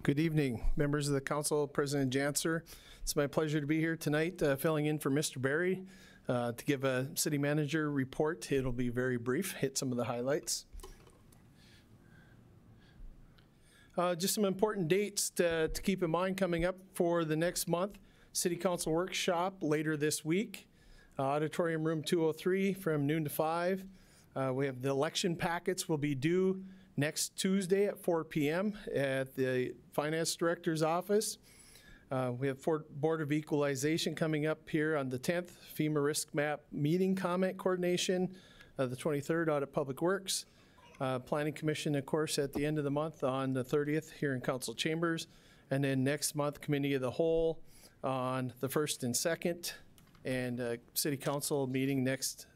Good evening, members of the council, President Janser. It's my pleasure to be here tonight filling in for Mr. Barry to give a city manager report. It'll be very brief, hit some of the highlights. Just some important dates to keep in mind coming up for the next month. City Council Workshop later this week. Auditorium Room 203 from noon to 5. We have the election packets will be due next Tuesday at 4 p.m. at the Finance Director's office. We have Board of Equalization coming up here on the 10th, FEMA Risk Map Meeting Comment Coordination, the 23rd, Audit Public Works. Planning Commission, of course, at the end of the month on the 30th here in Council Chambers. And then next month, Committee of the Whole on the 1st and 2nd, and City Council meeting next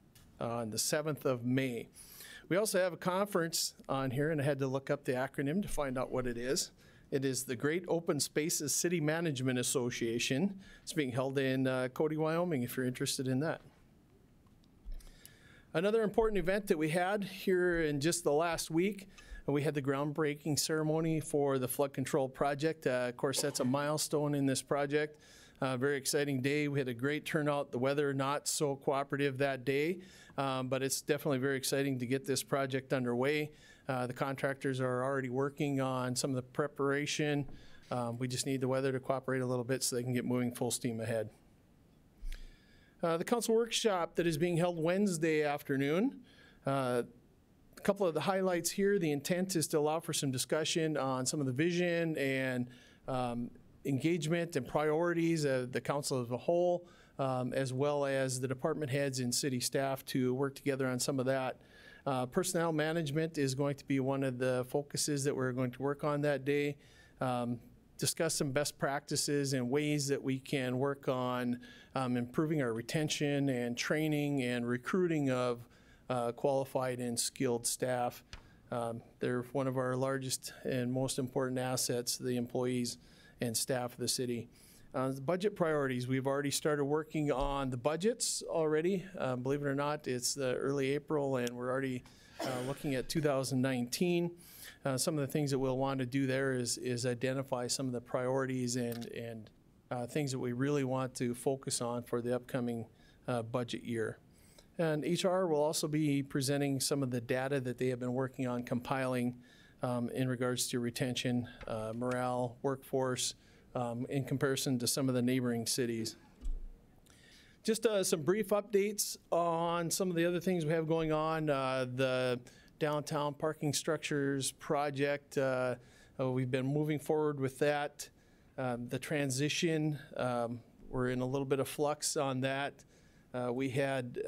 on the 7th of May. We also have a conference on here, and I had to look up the acronym to find out what it is. It is the Great Open Spaces City Management Association. It's being held in Cody, Wyoming, if you're interested in that. Another important event that we had here in just the last week, we had the groundbreaking ceremony for the flood control project. Of course, that's a milestone in this project. Very exciting day. We had a great turnout. The weather not so cooperative that day, but it's definitely very exciting to get this project underway. The contractors are already working on some of the preparation. We just need the weather to cooperate a little bit so they can get moving full steam ahead. The council workshop that is being held Wednesday afternoon. A couple of the highlights here. The intent is to allow for some discussion on some of the vision and engagement and priorities of the council as a whole, as well as the department heads and city staff to work together on some of that. Personnel management is going to be one of the focuses that we're going to work on that day. Discuss some best practices and ways that we can work on improving our retention and training and recruiting of qualified and skilled staff. They're one of our largest and most important assets, the employees and staff of the city. The budget priorities, we've already started working on the budgets already. Believe it or not, it's early April and we're already looking at 2019. Some of the things that we'll want to do there is identify some of the priorities and things that we really want to focus on for the upcoming budget year. And HR will also be presenting some of the data that they have been working on compiling in regards to retention, morale, workforce, in comparison to some of the neighboring cities. Just some brief updates on some of the other things we have going on. The downtown parking structures project, we've been moving forward with that. The transition, we're in a little bit of flux on that. We had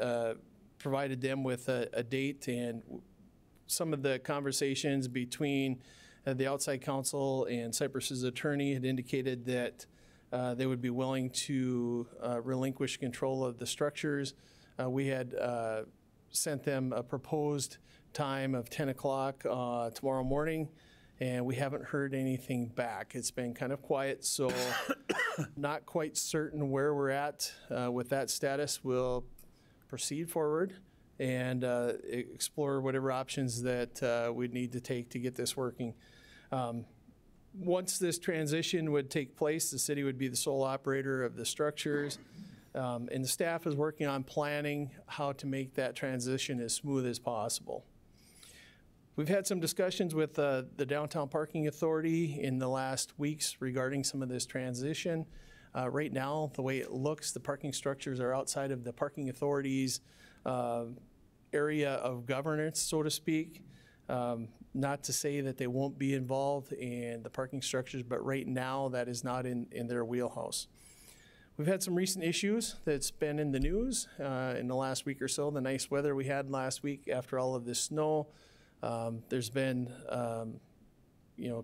provided them with a date, and some of the conversations between the outside counsel and Cypress's attorney had indicated that they would be willing to relinquish control of the structures. We had sent them a proposed time of 10 o'clock tomorrow morning, and we haven't heard anything back. It's been kind of quiet, so not quite certain where we're at with that status. We'll proceed forward and explore whatever options that we'd need to take to get this working. Once this transition would take place, the city would be the sole operator of the structures, and the staff is working on planning how to make that transition as smooth as possible. We've had some discussions with the Downtown Parking Authority in the last weeks regarding some of this transition. Right now, the way it looks, the parking structures are outside of the Parking Authority's area of governance, so to speak. Not to say that they won't be involved in the parking structures, but right now that is not in their wheelhouse. We've had some recent issues that's been in the news in the last week or so. The nice weather we had last week after all of this snow. There's been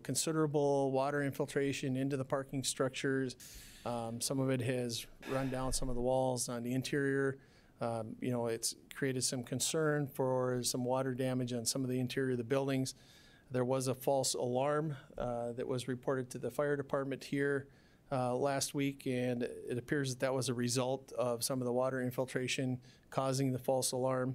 considerable water infiltration into the parking structures. Some of it has run down some of the walls on the interior. It's created some concern for some water damage on some of the interior of the buildings. There was a false alarm that was reported to the fire department here last week, and it appears that was a result of some of the water infiltration causing the false alarm.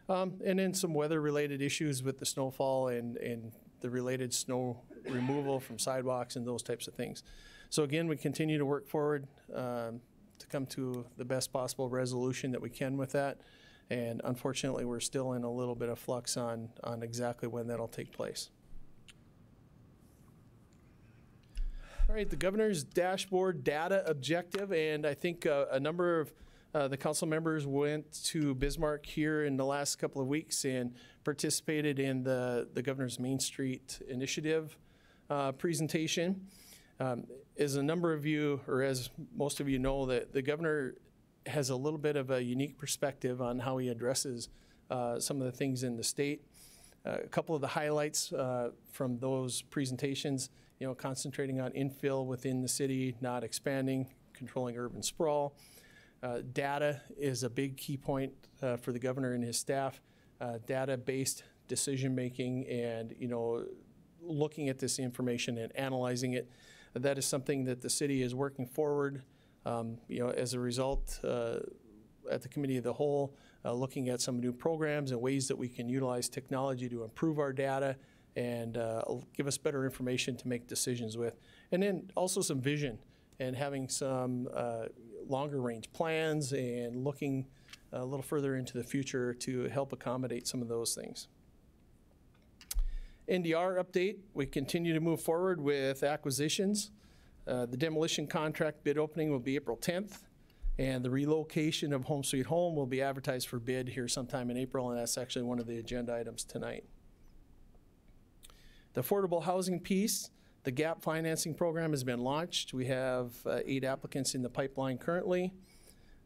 And then some weather-related issues with the snowfall and the related snow removal from sidewalks and those types of things. So again, we continue to work forward to come to the best possible resolution that we can with that. And unfortunately, we're still in a little bit of flux on exactly when that'll take place. All right, the governor's dashboard data objective, and I think a number of the council members went to Bismarck here in the last couple of weeks and participated in the governor's Main Street initiative presentation. As a number of you, or as most of you know, that the governor has a little bit of a unique perspective on how he addresses some of the things in the state. A couple of the highlights from those presentations, concentrating on infill within the city, not expanding, controlling urban sprawl. Data is a big key point for the governor and his staff. Data-based decision-making and, looking at this information and analyzing it. That is something that the city is working forward. As a result, at the Committee of the Whole, looking at some new programs and ways that we can utilize technology to improve our data and give us better information to make decisions with. And then also some vision and having some longer range plans and looking a little further into the future to help accommodate some of those things. NDR update, we continue to move forward with acquisitions. The demolition contract bid opening will be April 10th, and the relocation of Home Sweet Home will be advertised for bid here sometime in April, and that's actually one of the agenda items tonight. The affordable housing piece, the GAP financing program has been launched. We have 8 applicants in the pipeline currently.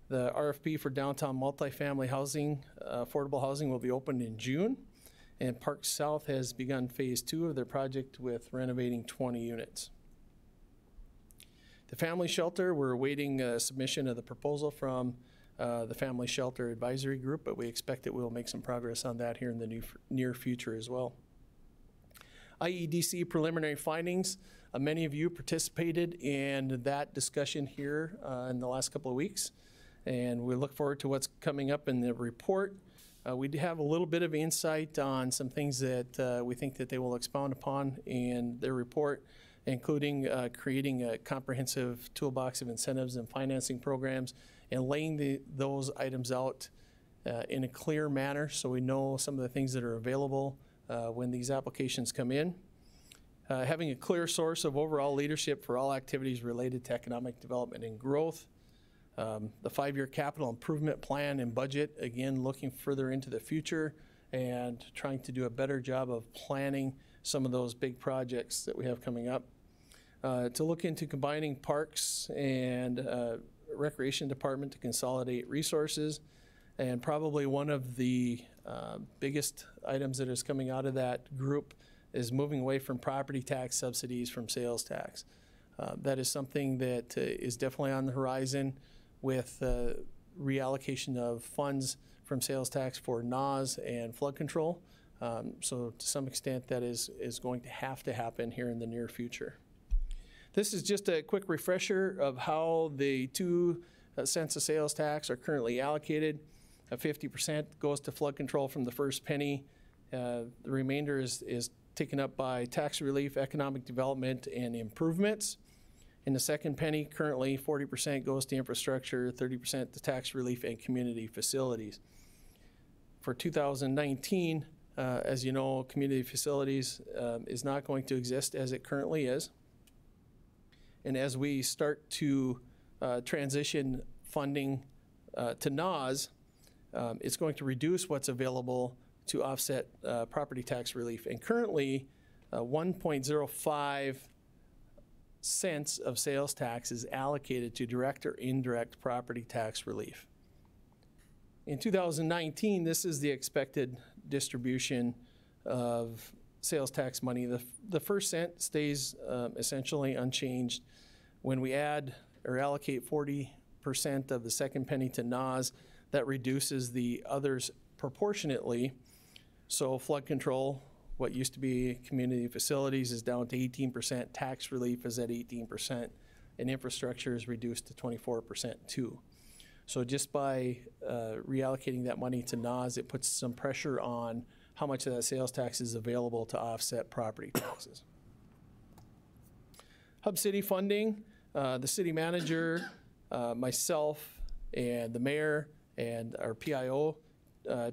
The RFP for downtown multifamily housing, affordable housing, will be opened in June. And Park South has begun phase 2 of their project with renovating 20 units. The family shelter, we're awaiting a submission of the proposal from the Family Shelter Advisory Group, but we expect that we'll make some progress on that here in the near future as well. EIDC preliminary findings. Many of you participated in that discussion here in the last couple of weeks, and we look forward to what's coming up in the report. We do have a little bit of insight on some things that we think that they will expound upon in their report, including creating a comprehensive toolbox of incentives and financing programs and laying those items out in a clear manner so we know some of the things that are available when these applications come in. Having a clear source of overall leadership for all activities related to economic development and growth. The 5-year capital improvement plan and budget, again, looking further into the future and trying to do a better job of planning some of those big projects that we have coming up. To look into combining parks and recreation department to consolidate resources. And probably one of the biggest items that is coming out of that group is moving away from property tax subsidies from sales tax. That is something that is definitely on the horizon with reallocation of funds from sales tax for NAWS and flood control. So to some extent that is going to have to happen here in the near future. This is just a quick refresher of how the 2 cents of sales tax are currently allocated. 50% goes to flood control from the first penny. The remainder is taken up by tax relief, economic development, and improvements. In the second penny, currently 40% goes to infrastructure, 30% to tax relief and community facilities. For 2019, as you know, community facilities is not going to exist as it currently is. And as we start to transition funding to NAWS, it's going to reduce what's available to offset property tax relief. And currently, 1.05 cents of sales tax is allocated to direct or indirect property tax relief. In 2019, this is the expected distribution of sales tax money. The first cent stays essentially unchanged. When we add or allocate 40% of the second penny to NAWS, that reduces the others proportionately. So flood control, what used to be community facilities, is down to 18%. Tax relief is at 18%. And infrastructure is reduced to 24% too. So just by reallocating that money to NAWS, it puts some pressure on how much of that sales tax is available to offset property taxes. Hub City funding, the city manager, myself, and the mayor and our PIO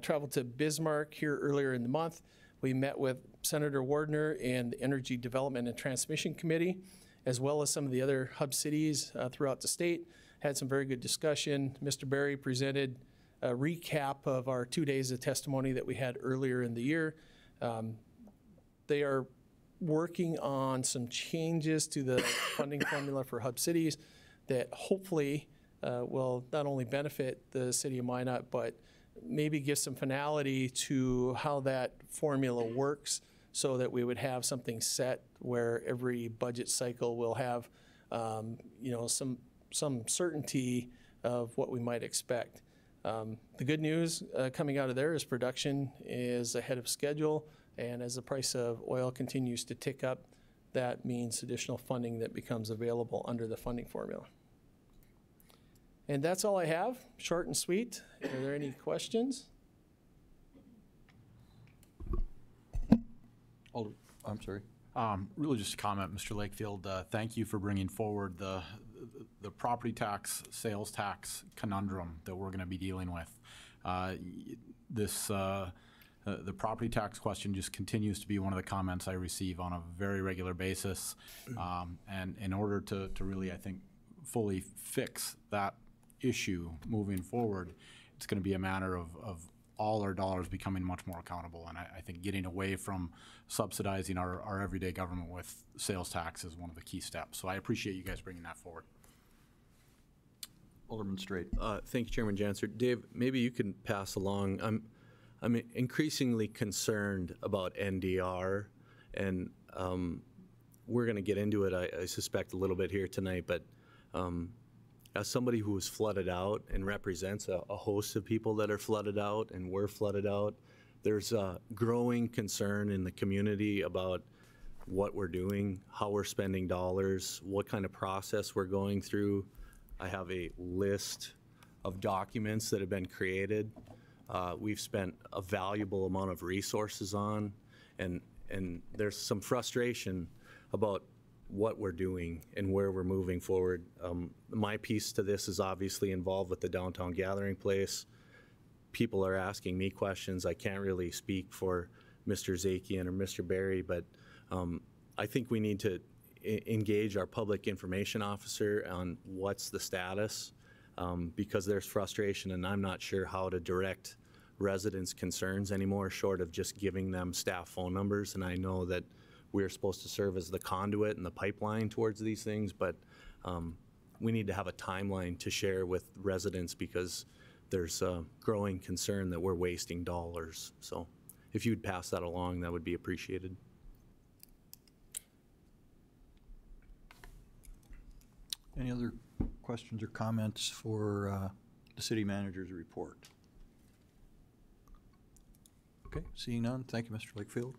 traveled to Bismarck here earlier in the month. We met with Senator Wardner and the Energy Development and Transmission Committee, as well as some of the other hub cities throughout the state. Had some very good discussion. Mr. Berry presented a recap of our 2 days of testimony that we had earlier in the year. They are working on some changes to the funding formula for hub cities that hopefully will not only benefit the city of Minot, but maybe give some finality to how that formula works, so that we would have something set where every budget cycle will have some certainty of what we might expect. The good news coming out of there is production is ahead of schedule, and as the price of oil continues to tick up, that means additional funding that becomes available under the funding formula. And that's all I have, short and sweet. Are there any questions? I'm sorry. Really just a comment, Mr. Lakefield. Thank you for bringing forward the property tax, sales tax conundrum that we're going to be dealing with. The property tax question just continues to be one of the comments I receive on a very regular basis. And in order to really, I think, fully fix that issue moving forward, it's going to be a matter of all our dollars becoming much more accountable. And I think getting away from subsidizing our everyday government with sales tax is one of the key steps. So I appreciate you guys bringing that forward. Alderman Straight. Thank you, Chairman Janser. Dave, maybe you can pass along. I'm increasingly concerned about NDR, and we're going to get into it, I suspect, a little bit here tonight, but as somebody who was flooded out and represents a host of people that are flooded out and were flooded out, there's a growing concern in the community about what we're doing, how we're spending dollars, what kind of process we're going through. I have a list of documents that have been created. We've spent a valuable amount of resources on, and there's some frustration about what we're doing and where we're moving forward. My piece to this is obviously involved with the downtown gathering place. People are asking me questions. I can't really speak for Mr. Zakian or Mr. Berry, but I think we need to engage our public information officer on what's the status, because there's frustration, and I'm not sure how to direct residents' concerns anymore, short of just giving them staff phone numbers. And I know that we're supposed to serve as the conduit and the pipeline towards these things, but we need to have a timeline to share with residents, because there's a growing concern that we're wasting dollars. So if you'd pass that along, that would be appreciated. Any other questions or comments for the city manager's report? Okay, seeing none, thank you, Mr. Lakefield.